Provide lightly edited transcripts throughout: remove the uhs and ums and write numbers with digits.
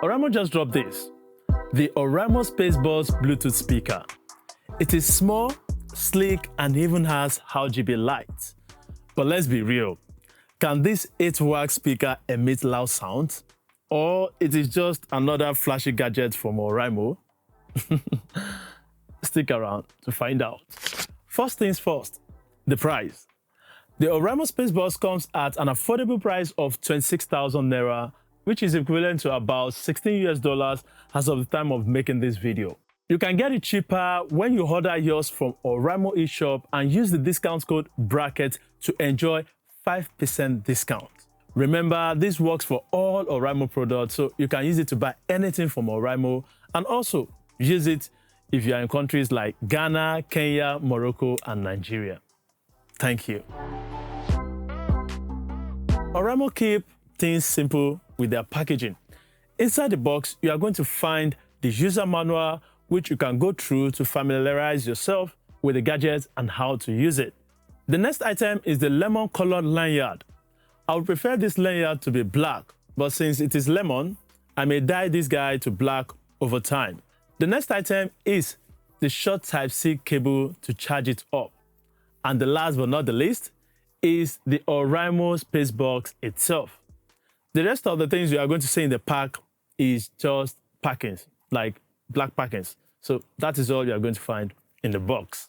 Oraimo just dropped this, the Oraimo SpaceBox Bluetooth speaker. It is small, sleek, and even has RGB lights. But let's be real, can this 8-watt speaker emit loud sound? Or it is just another flashy gadget from Oraimo? Stick around to find out. First things first, the price. The Oraimo SpaceBox comes at an affordable price of 26,000 Naira, which is equivalent to about $16 as of the time of making this video. You can get it cheaper when you order yours from Oraimo eShop and use the discount code BRACKET to enjoy 5% discount. Remember, this works for all Oraimo products, so you can use it to buy anything from Oraimo and also use it if you are in countries like Ghana, Kenya, Morocco, and Nigeria. Thank you. Oraimo keep things simple with their packaging. Inside the box, you are going to find the user manual, which you can go through to familiarize yourself with the gadget and how to use it. The next item is the lemon-colored lanyard. I would prefer this lanyard to be black, but since it is lemon, I may dye this guy to black over time. The next item is the short Type-C cable to charge it up. And the last but not the least is the Oraimo SpaceBox itself. The rest of the things you are going to see in the pack is just packings, like black packings. So that is all you are going to find in the box.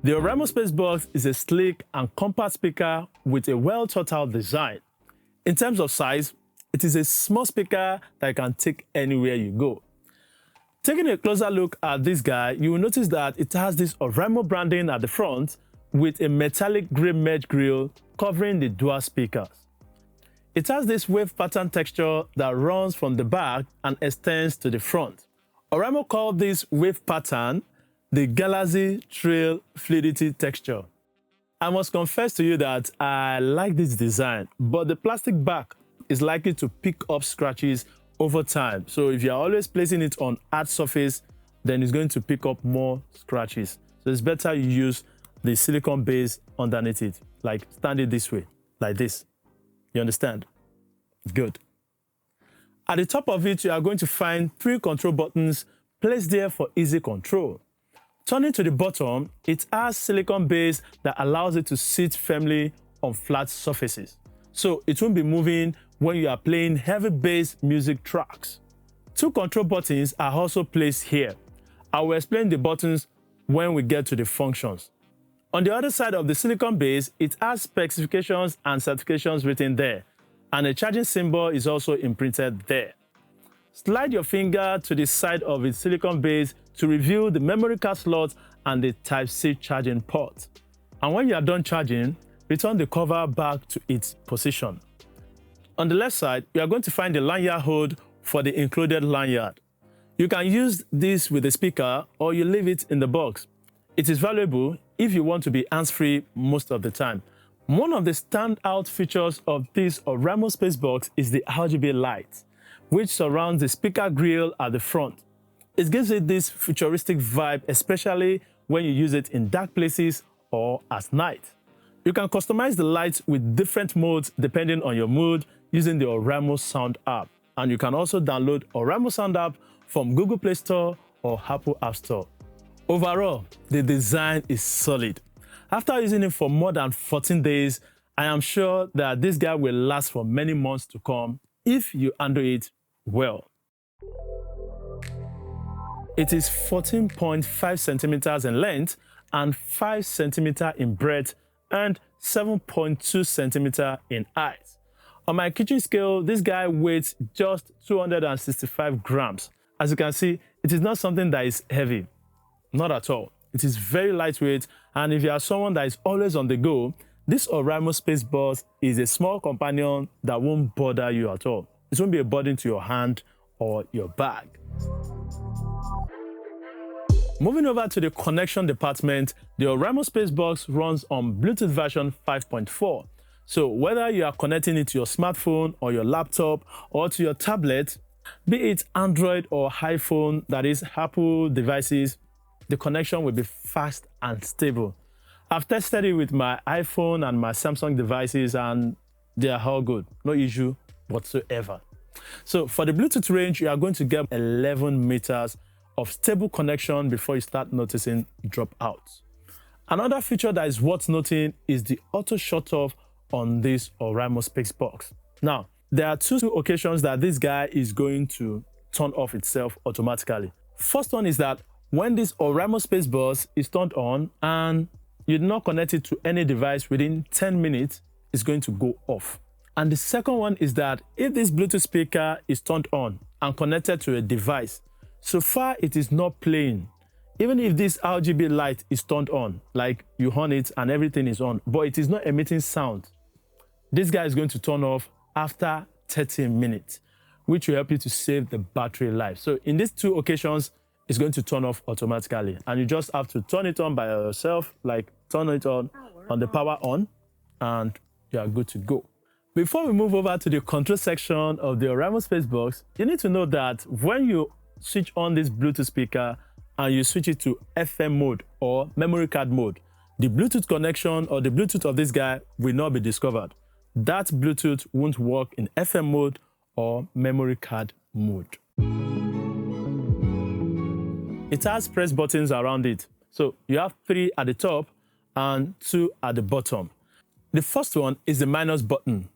The Oraimo SpaceBox is a sleek and compact speaker with a well-thought-out design. In terms of size, it is a small speaker that you can take anywhere you go. Taking a closer look at this guy, you will notice that it has this Oraimo branding at the front with a metallic grey mesh grille covering the dual speakers. It has this wave pattern texture that runs from the back and extends to the front. Oraimo called this wave pattern the Galaxy Trail Fluidity texture. I must confess to you that I like this design, but the plastic back is likely to pick up scratches over time. So if you're always placing it on hard surface, then it's going to pick up more scratches. So it's better you use the silicone base underneath it, like stand it this way, like this. You understand? Good. At the top of it, you are going to find 3 control buttons placed there for easy control. Turning to the bottom, it has silicone base that allows it to sit firmly on flat surfaces. So it won't be moving when you are playing heavy bass music tracks. 2 control buttons are also placed here. I will explain the buttons when we get to the functions. On the other side of the silicone base, it has specifications and certifications written there, and a charging symbol is also imprinted there. Slide your finger to the side of its silicone base to reveal the memory card slot and the Type-C charging port. And when you are done charging, return the cover back to its position. On the left side, you are going to find the lanyard hold for the included lanyard. You can use this with the speaker or you leave it in the box. It is valuable if you want to be hands-free most of the time. One of the standout features of this Oraimo SpaceBox is the RGB light, which surrounds the speaker grille at the front. It gives it this futuristic vibe, especially when you use it in dark places or at night. You can customize the lights with different modes depending on your mood using the Oraimo Sound app. And you can also download Oraimo Sound app from Google Play Store or Apple App Store. Overall, the design is solid. After using it for more than 14 days, I am sure that this guy will last for many months to come if you handle it well. It is 14.5 centimeters in length and 5 centimeters in breadth and 7.2 centimeters in height. On my kitchen scale, this guy weighs just 265 grams. As you can see, it is not something that is heavy. Not at all. It is very lightweight, and if you are someone that is always on the go, this Oraimo SpaceBox is a small companion that won't bother you at all. It won't be a burden to your hand or your bag. Moving over to the connection department, the Oraimo SpaceBox runs on Bluetooth version 5.4. So whether you are connecting it to your smartphone or your laptop or to your tablet, be it Android or iPhone, that is Apple devices, the connection will be fast and stable. I've tested it with my iPhone and my Samsung devices and they are all good. No issue whatsoever. So for the Bluetooth range, you are going to get 11 meters of stable connection before you start noticing dropouts. Another feature that is worth noting is the auto shut off on this Oraimo SpaceBox. Now, there are two occasions that this guy is going to turn off itself automatically. First one is that when this Oraimo SpaceBox is turned on and you do not connect it to any device within 10 minutes, it's going to go off. And the second one is that if this Bluetooth speaker is turned on and connected to a device, so far it is not playing. Even if this RGB light is turned on, like you on it and everything is on, but it is not emitting sound, this guy is going to turn off after 30 minutes, which will help you to save the battery life. So in these two occasions, it's going to turn off automatically. And you just have to turn it on by yourself, like turn it on the power on, and you are good to go. Before we move over to the control section of the Oraimo SpaceBox, you need to know that when you switch on this Bluetooth speaker and you switch it to FM mode or memory card mode, the Bluetooth connection or the Bluetooth of this guy will not be discovered. That Bluetooth won't work in FM mode or memory card mode. It has press buttons around it. So you have 3 at the top and 2 at the bottom. The first one is the minus button.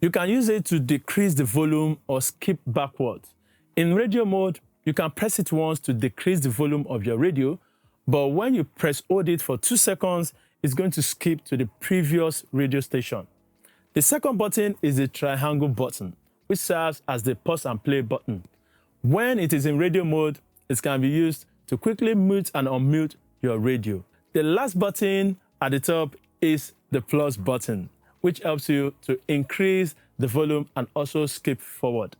You can use it to decrease the volume or skip backwards. In radio mode, you can press it once to decrease the volume of your radio, but when you press hold it for 2 seconds, it's going to skip to the previous radio station. The second button is the triangle button, which serves as the pause and play button. When it is in radio mode, it can be used to quickly mute and unmute your radio. The last button at the top is the plus button, which helps you to increase the volume and also skip forward.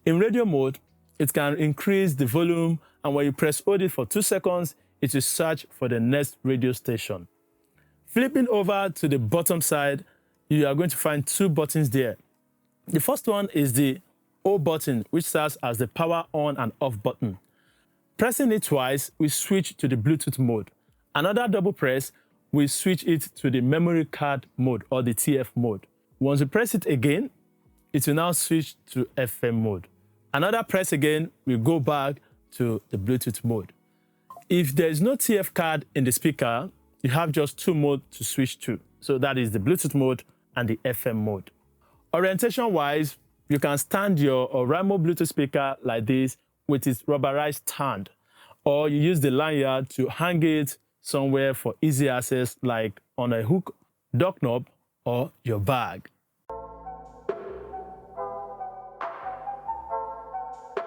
In radio mode, it can increase the volume, and when you press hold it for 2 seconds, it will search for the next radio station. Flipping over to the bottom side, you are going to find 2 buttons there. The first one is the O button, which serves as the power on and off button. Pressing it twice, we switch to the Bluetooth mode. Another double press, we switch it to the memory card mode or the TF mode. Once you press it again, it will now switch to FM mode. Another press again, we go back to the Bluetooth mode. If there is no TF card in the speaker, you have just 2 modes to switch to. So that is the Bluetooth mode and the FM mode. Orientation-wise, you can stand your Oraimo Bluetooth speaker like this with its rubberized stand, or you use the lanyard to hang it somewhere for easy access, like on a hook, dock knob, or your bag.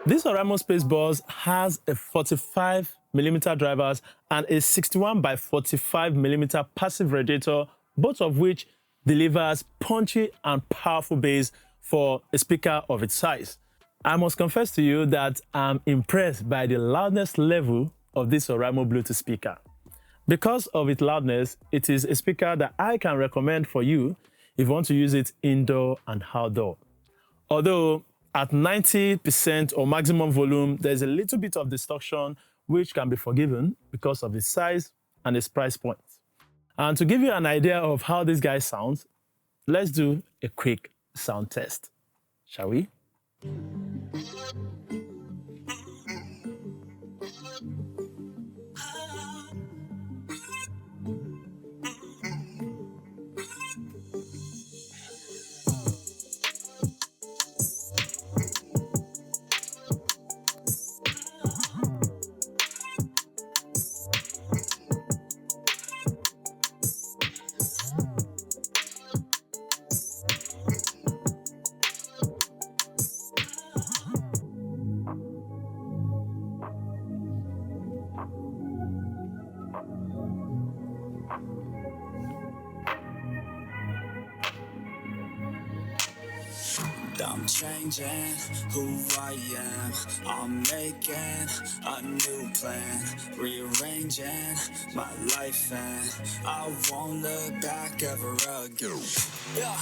This Oraimo SpaceBox has a 45mm drivers and a 61 by 45mm passive radiator, both of which delivers punchy and powerful bass for a speaker of its size. I must confess to you that I'm impressed by the loudness level of this Oraimo Bluetooth speaker. Because of its loudness, it is a speaker that I can recommend for you if you want to use it indoor and outdoor. Although at 90% or maximum volume, there's a little bit of distortion which can be forgiven because of its size and its price point. And to give you an idea of how this guy sounds, let's do a quick sound test, shall we? I'm changing who I am. I'm making a new plan, rearranging my life, and I won't look back ever again. Yeah.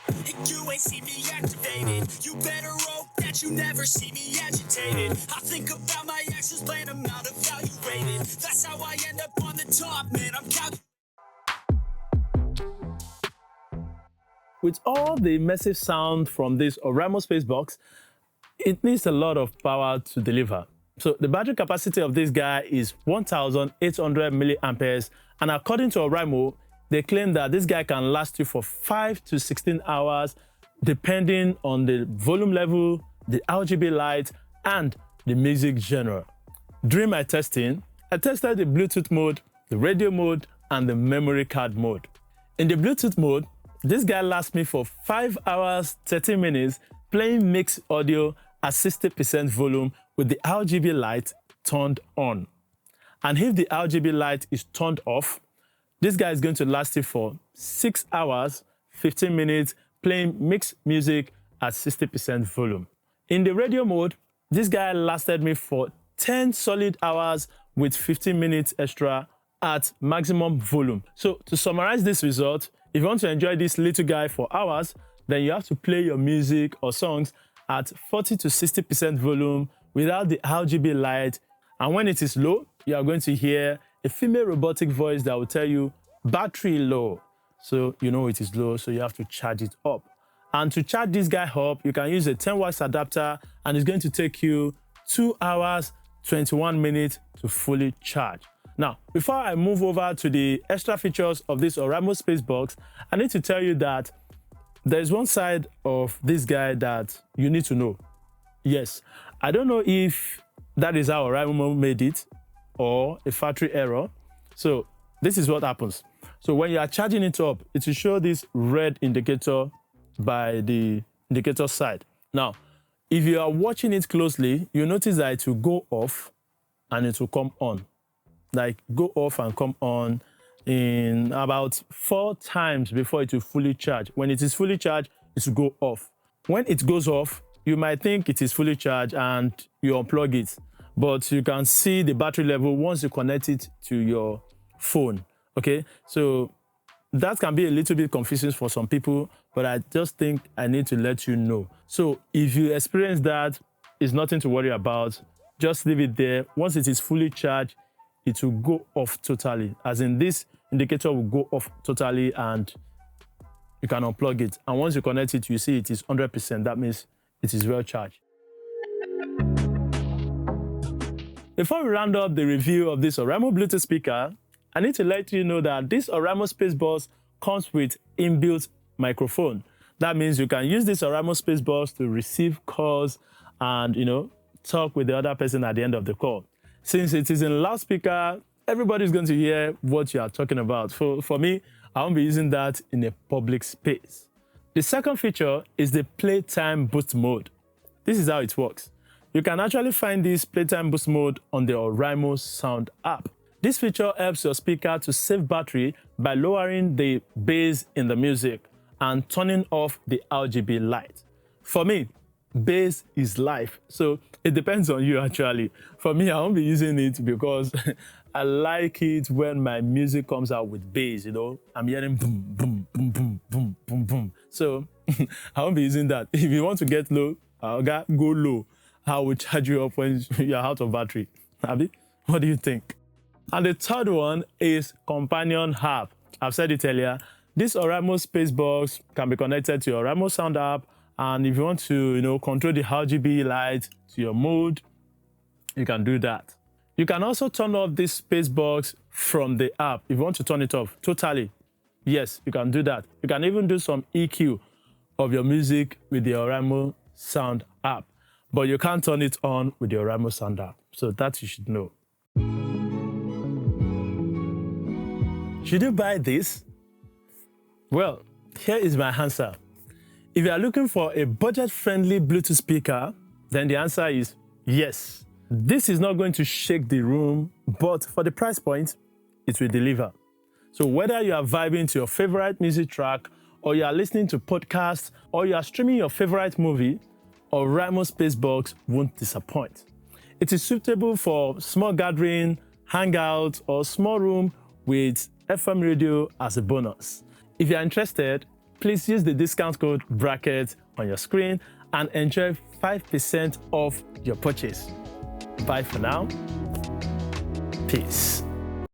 If you ain't see me activated, you better hope that you never see me agitated. I think about my actions, plan them out, evaluated. That's how I end up on the top, man. I'm counting. with all the immersive sound from this Oraimo SpaceBox, it needs a lot of power to deliver. So the battery capacity of this guy is 1,800 milliamperes, and according to Oraimo, they claim that this guy can last you for 5 to 16 hours, depending on the volume level, the RGB light, and the music genre. During my testing, I tested the Bluetooth mode, the radio mode, and the memory card mode. In the Bluetooth mode, this guy lasts me for 5 hours, 30 minutes, playing mixed audio at 60% volume with the RGB light turned on. And if the RGB light is turned off, this guy is going to last you for 6 hours, 15 minutes, playing mixed music at 60% volume. In the radio mode, this guy lasted me for 10 solid hours with 15 minutes extra at maximum volume. So to summarize this result, if you want to enjoy this little guy for hours, then you have to play your music or songs at 40 to 60% volume without the RGB light. And when it is low, you are going to hear a female robotic voice that will tell you battery low. So you know it is low, so you have to charge it up. And to charge this guy up, you can use a 10 watts adapter, and it's going to take you 2 hours, 21 minutes to fully charge. Now, before I move over to the extra features of this Oraimo SpaceBox, I need to tell you that there is one side of this guy that you need to know. Yes, I don't know if that is how Oraimo made it or a factory error. So this is what happens. So when you are charging it up, it will show this red indicator by the indicator side. Now, if you are watching it closely, you notice that it will go off and it will come on. Like go off and come on in about 4 times before it will fully charge. When it is fully charged, it will go off. When it goes off, you might think it is fully charged and you unplug it, but you can see the battery level once you connect it to your phone. Okay, so that can be a little bit confusing for some people, but I just think I need to let you know. So if you experience that, it's nothing to worry about. Just leave it there. Once it is fully charged, it will go off totally. As in, this indicator will go off totally and you can unplug it. And once you connect it, you see it is 100%. That means it is well charged. Before we round up the review of this Oraimo Bluetooth speaker, I need to let you know that this Oraimo SpaceBox comes with inbuilt microphone. That means you can use this Oraimo SpaceBox to receive calls and, talk with the other person at the end of the call. Since it is in loudspeaker, everybody's going to hear what you are talking about. For me, I won't be using that in a public space. The second feature is the playtime boost mode. This is how it works. You can actually find this playtime boost mode on the Oraimo Sound app. This feature helps your speaker to save battery by lowering the bass in the music and turning off the RGB light. For me, bass is life, so it depends on you actually. For me, I won't be using it because I like it when my music comes out with bass, I'm hearing boom, boom, boom, boom, boom, boom, boom. So I won't be using that. If you want to get low, I'll go low. I will charge you up when you're out of battery. Abi, what do you think? And the third one is companion app. I've said it earlier. This Oraimo SpaceBox can be connected to your Oraimo Sound app, and if you want to, control the RGB light to your mode, you can do that. You can also turn off this SpaceBox from the app if you want to turn it off totally. Yes, you can do that. You can even do some EQ of your music with the Oraimo Sound app, but you can't turn it on with the Oraimo Sound app. So that you should know. Should you buy this? Well, here is my answer. If you are looking for a budget-friendly Bluetooth speaker, then the answer is yes. This is not going to shake the room, but for the price point, it will deliver. So whether you are vibing to your favorite music track, or you are listening to podcasts, or you are streaming your favorite movie, Oraimo SpaceBox won't disappoint. It is suitable for small gathering, hangout, or small room with FM radio as a bonus. If you are interested, please use the discount code bracket on your screen and enjoy 5% off your purchase. Bye for now. Peace.